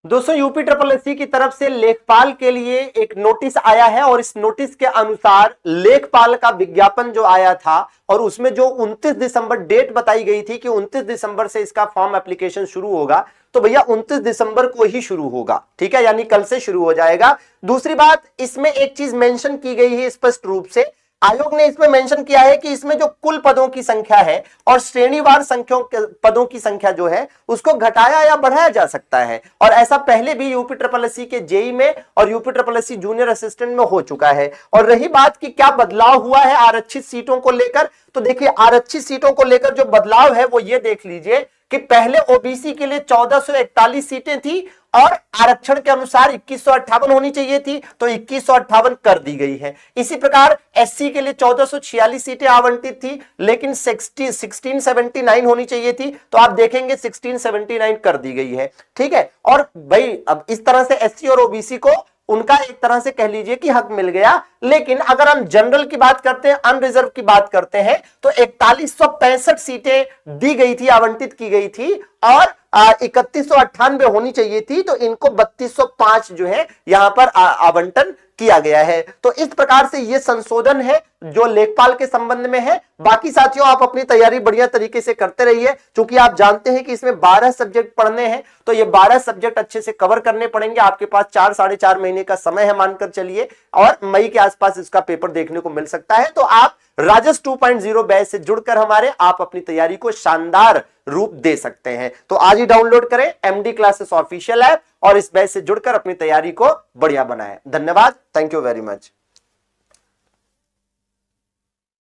दोस्तों UP triple SC की तरफ से लेखपाल के लिए एक नोटिस आया है और इस नोटिस के अनुसार लेखपाल का विज्ञापन जो आया था और उसमें जो 29 दिसंबर डेट बताई गई थी कि 29 दिसंबर से इसका फॉर्म एप्लीकेशन शुरू होगा, तो भैया 29 दिसंबर को ही शुरू होगा, ठीक है, यानी कल से शुरू हो जाएगा। दूसरी बात, इसमें एक चीज मेंशन की गई है स्पष्ट रूप से, आयोग ने इसमें मेंशन किया है कि इसमें जो कुल पदों की संख्या है और श्रेणीवार पदों की संख्या जो है उसको घटाया या बढ़ाया जा सकता है, और ऐसा पहले भी यूपी ट्रिपल एससी के जेई में और UP triple SC junior assistant में हो चुका है। और रही बात कि क्या बदलाव हुआ है आरक्षित सीटों को लेकर, तो देखिए आरक्षित सीटों को लेकर जो बदलाव है वो ये देख लीजिए कि पहले ओबीसी के लिए 1441 सीटें थी और आरक्षण के अनुसार 2158 होनी चाहिए थी, तो 2158 कर दी गई है। इसी प्रकार एससी के लिए 1446 सीटें आवंटित थी, लेकिन 1679 होनी चाहिए थी, तो आप देखेंगे 1679 कर दी गई है, ठीक है। और भाई अब इस तरह से एससी और ओबीसी को उनका एक तरह से कह लीजिए कि हक मिल गया। लेकिन अगर हम जनरल की बात करते हैं, अनरिजर्व की बात करते हैं, तो 4165 सीटें दी गई थी, आवंटित की गई थी, और 3198 होनी चाहिए थी, तो इनको 3205 जो है यहां पर आवंटन किया गया है। तो इस प्रकार से यह संशोधन है जो लेखपाल के संबंध में है। बाकी साथियों आप अपनी तैयारी बढ़िया तरीके से करते रहिए, क्योंकि आप जानते हैं कि इसमें 12 सब्जेक्ट पढ़ने हैं, तो ये 12 सब्जेक्ट अच्छे से कवर करने पड़ेंगे। आपके पास 4 साढ़े 4 महीने का समय है मानकर चलिए, और मई के आसपास इसका पेपर देखने को मिल सकता है। तो आप राजस 2.0 बैच से जुड़कर हमारे आप अपनी तैयारी को शानदार रूप दे सकते हैं। तो आज ही डाउनलोड करें एमडी क्लासेस ऑफिशियल ऐप और इस बैच से जुड़कर अपनी तैयारी को बढ़िया बनाएं। धन्यवाद, थैंक यू वेरी मच।